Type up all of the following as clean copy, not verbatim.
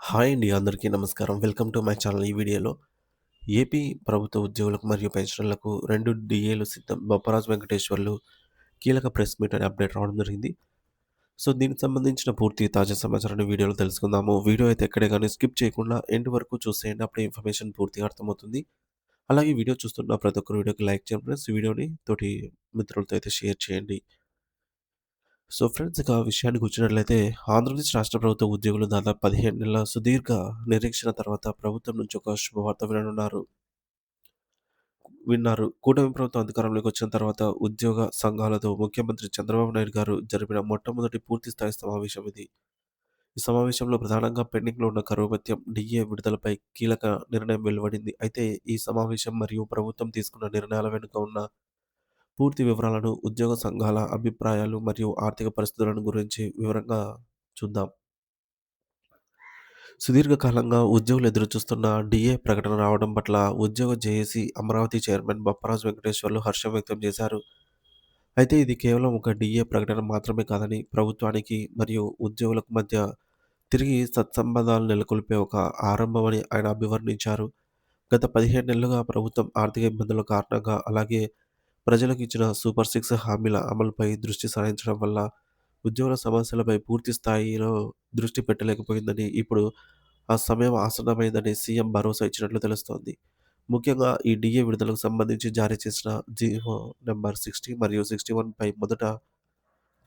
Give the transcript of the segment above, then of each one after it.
Hi అండి. అందరికీ నమస్కారం. Welcome to my channel. ఈ వీడియోలో ఏపీ ప్రభుత్వ ఉద్యోగులకు మరియు పెన్షనర్లకు 2 డీఏలు సిద్ధం. బొప్పరాజు వెంకటేశ్వర్లు కీలక ప్రెస్ మీట్ అనే అప్డేట్ రావడం జరిగింది. సో, దీనికి సంబంధించిన పూర్తి తాజా సమాచారాన్ని వీడియోలో తెలుసుకుందాము. వీడియో అయితే ఎక్కడే గాని స్కిప్ చేయకుండా ఎండ్ వరకు చూసేయండి. అప్పుడే ఇన్ఫర్మేషన్ పూర్తిగా అర్థమవుతుంది. అలాగే ఈ వీడియో చూస్తున్న ప్రతి ఒక్కరు వీడియోకి లైక్ చేయండి ఫ్రెండ్స్. ఈ వీడియోని తోటి మిత్రులతో అయితే షేర్ చేయండి. సో ఫ్రెండ్స్, ఇక విషయానికి వచ్చినట్లయితే ఆంధ్రప్రదేశ్ రాష్ట్ర ప్రభుత్వ ఉద్యోగులు దాదాపు 15 నెలల సుదీర్ఘ నిరీక్షణ తర్వాత ప్రభుత్వం నుంచి ఒక శుభవార్త విన్నారు. కూటమి ప్రభుత్వం అధికారంలోకి వచ్చిన తర్వాత ఉద్యోగ సంఘాలతో ముఖ్యమంత్రి చంద్రబాబు నాయుడు గారు జరిపిన మొట్టమొదటి పూర్తి స్థాయి సమావేశం ఇది. ఈ సమావేశంలో ప్రధానంగా పెండింగ్‌లో ఉన్న కరువు భత్యం, డీఏ విడుదలపై కీలక నిర్ణయం వెలువడింది. అయితే ఈ సమావేశం మరియు ప్రభుత్వం తీసుకున్న నిర్ణయాల వెనుక ఉన్న పూర్తి వివరాలను, ఉద్యోగ సంఘాల అభిప్రాయాలు మరియు ఆర్థిక పరిస్థితులను గురించి వివరంగా చూద్దాం. సుదీర్ఘకాలంగా ఉద్యోగులు ఎదురుచూస్తున్న డీఏ ప్రకటన రావడం పట్ల ఉద్యోగ జేఏసీ అమరావతి చైర్మన్ బొప్పరాజు వెంకటేశ్వర్లు హర్షం వ్యక్తం చేశారు. అయితే ఇది కేవలం ఒక డీఏ ప్రకటన మాత్రమే కాదని, ప్రభుత్వానికి మరియు ఉద్యోగులకు మధ్య తిరిగి సత్సంబంధాలు నెలకొల్పే ఒక ఆరంభమని ఆయన అభివర్ణించారు. గత 15 నెలలుగా ప్రభుత్వం ఆర్థిక ఇబ్బందుల కారణంగా, అలాగే ప్రజలకు ఇచ్చిన సూపర్ సిక్స్ హామీల అమలుపై దృష్టి సారించడం వల్ల ఉద్యోగుల సమస్యలపై పూర్తి స్థాయిలో దృష్టి పెట్టలేకపోయిందని, ఇప్పుడు ఆ సమయం ఆసన్నమైందని సీఎం భరోసా ఇచ్చినట్లు తెలుస్తోంది. ముఖ్యంగా ఈ డీఏ విడుదలకు సంబంధించి జారీ చేసిన జీవో నంబర్ 60 మరియు 61 పై మొదట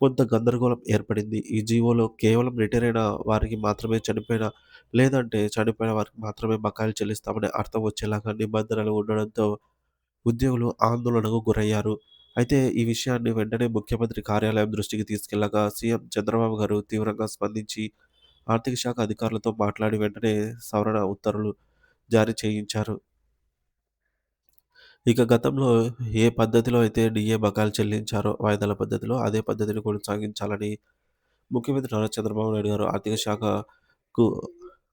కొంత గందరగోళం ఏర్పడింది. ఈ జీవోలో కేవలం రిటైర్ అయిన వారికి మాత్రమే చనిపోయిన వారికి మాత్రమే బకాయిలు చెల్లిస్తామనే అర్థం వచ్చేలాగా నిబంధనలు ఉండడంతో ఉద్యోగులు ఆందోళనకు గురయ్యారు. అయితే ఈ విషయాన్ని వెంటనే ముఖ్యమంత్రి కార్యాలయం దృష్టికి తీసుకెళ్లగా సీఎం చంద్రబాబు గారు తీవ్రంగా స్పందించి ఆర్థిక శాఖ అధికారులతో మాట్లాడి వెంటనే సవరణ ఉత్తర్వులు జారీ చేయించారు. ఇక గతంలో ఏ పద్ధతిలో అయితే డీఏ బకాయిలు చెల్లించారో వాయిదాల పద్ధతిలో, అదే పద్ధతిని కొనసాగించాలని ముఖ్యమంత్రి నారా చంద్రబాబు నాయుడు గారు ఆర్థిక శాఖకు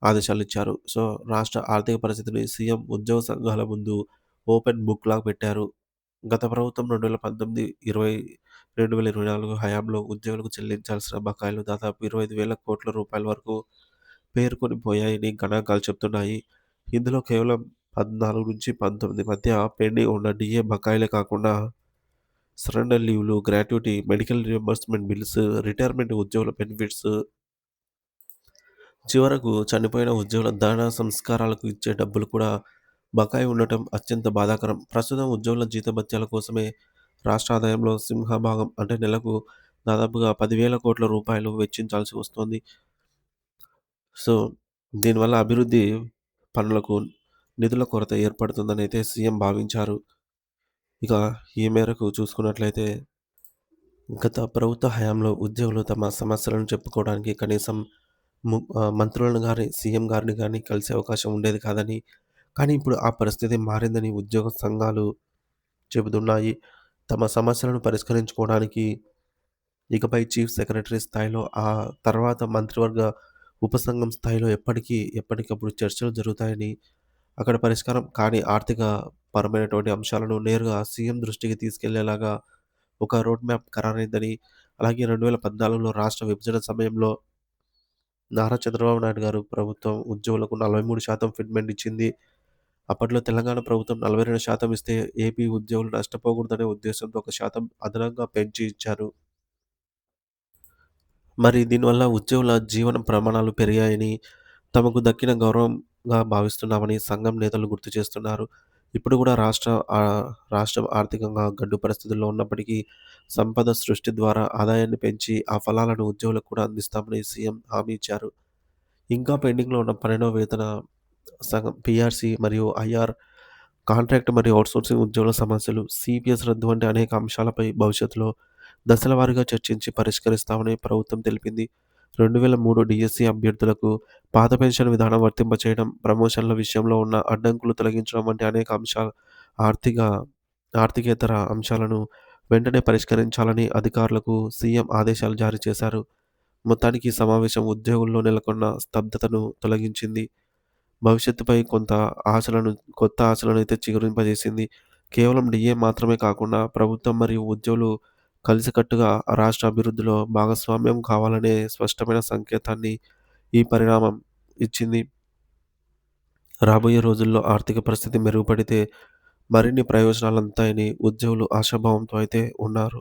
ఆదేశాలిచ్చారు. సో, రాష్ట్ర ఆర్థిక పరిస్థితిని సీఎం ఉద్యోగ సంఘాల ముందు ఓపెన్ బుక్‌లాగా పెట్టారు. గత ప్రభుత్వం 2019, 2024 హయాంలో ఉద్యోగులకు చెల్లించాల్సిన బకాయిలు దాదాపు 25,000 కోట్ల రూపాయల వరకు పేరుకొని పోయాయని గణాంకాలు చెప్తున్నాయి. ఇందులో కేవలం 14-19 మధ్య పెండింగ్ ఉన్న డీఏ బకాయిలే కాకుండా సరెండర్ లీవ్‌లు, gratuity, medical reimbursement bills, retirement ఉద్యోగుల బెనిఫిట్స్, చివరకు చనిపోయిన ఉద్యోగుల దాన సంస్కారాలకు ఇచ్చే డబ్బులు కూడా బకాయి ఉండటం అత్యంత బాధాకరం. ప్రస్తుతం ఉద్యోగుల జీతభత్యాల కోసమే రాష్ట్ర ఆదాయంలో సింహభాగం అంటే నెలకు దాదాపుగా 10,000 కోట్ల రూపాయలు వెచ్చించాల్సి వస్తోంది. సో, దీనివల్ల అభివృద్ధి పనులకు నిధుల కొరత ఏర్పడుతుందనైతే సీఎం భావించారు. ఇక ఈ మేరకు చూసుకున్నట్లయితే గత ప్రభుత్వ హయాంలో ఉద్యోగులు తమ సమస్యలను చెప్పుకోవడానికి కనీసం మంత్రులను గాని, సీఎం గారిని గాని కలిసే అవకాశం ఉండేది కాదని, కానీ ఇప్పుడు ఆ పరిస్థితి మారిందని ఉద్యోగ సంఘాలు చెబుతున్నాయి. తమ సమస్యలను పరిష్కరించుకోవడానికి ఇకపై చీఫ్ సెక్రటరీ స్థాయిలో, ఆ తర్వాత మంత్రివర్గ ఉపసంఘం స్థాయిలో ఎప్పటికప్పుడు చర్చలు జరుగుతాయని, అక్కడ పరిష్కారం కాని ఆర్థిక పరమైనటువంటి అంశాలను నేరుగా సీఎం దృష్టికి తీసుకెళ్లేలాగా ఒక రోడ్ మ్యాప్ ఖరారైందని, అలాగే 2014లో రాష్ట్ర విభజన సమయంలో నారా చంద్రబాబు నాయుడు గారు ప్రభుత్వం ఉద్యోగులకు 43% ఫిట్మెంట్ ఇచ్చింది. అప్పట్లో తెలంగాణ ప్రభుత్వం 42% ఇస్తే ఏపీ ఉద్యోగులు నష్టపోకూడదనే ఉద్దేశంతో 1% అదనంగా పెంచి ఇచ్చారు. మరి దీనివల్ల ఉద్యోగుల జీవన ప్రమాణాలు పెరిగాయని, తమకు దక్కిన గౌరవంగా భావిస్తున్నామని సంఘం నేతలు గుర్తు చేస్తున్నారు. ఇప్పుడు కూడా రాష్ట్రం ఆర్థికంగా గడ్డు పరిస్థితుల్లో ఉన్నప్పటికీ సంపద సృష్టి ద్వారా ఆదాయాన్ని పెంచి ఆ ఫలాలను ఉద్యోగులకు కూడా అందిస్తామని సీఎం హామీ ఇచ్చారు. ఇంకా పెండింగ్‌లో ఉన్న 12వ వేతన సగం పీఆర్సీ మరియు ఐఆర్, కాంట్రాక్ట్ మరియు ఔట్‌సోర్సింగ్ ఉద్యోగుల సమస్యలు, సీపీఎస్ రద్దు వంటి అనేక అంశాలపై భవిష్యత్తులో దశల వారీగా చర్చించి పరిష్కరిస్తామని ప్రభుత్వం తెలిపింది. 2003 డీఎస్సీ అభ్యర్థులకు పాత పెన్షన్ విధానం వర్తింపచేయడం, ప్రమోషన్ల విషయంలో ఉన్న అడ్డంకులు తొలగించడం వంటి అనేక ఆర్థిక ఆర్థికేతర అంశాలను వెంటనే పరిష్కరించాలని అధికారులకు సీఎం ఆదేశాలు జారీ చేశారు. మొత్తానికి ఈ సమావేశం ఉద్యోగుల్లో నెలకొన్న స్తబ్దతను తొలగించింది. భవిష్యత్తుపై కొత్త ఆశలనైతే చిగురింపజేసింది. కేవలం డీఏ మాత్రమే కాకుండా ప్రభుత్వం మరియు ఉద్యోగులు కలిసికట్టుగా రాష్ట్ర అభివృద్ధిలో భాగస్వామ్యం కావాలనే స్పష్టమైన సంకేతాన్ని ఈ పరిణామం ఇచ్చింది. రాబోయే రోజుల్లో ఆర్థిక పరిస్థితి మెరుగుపడితే మరిన్ని ప్రయోజనాలుంతాయని ఉద్యోగులు ఆశాభావంతో అయితే ఉన్నారు.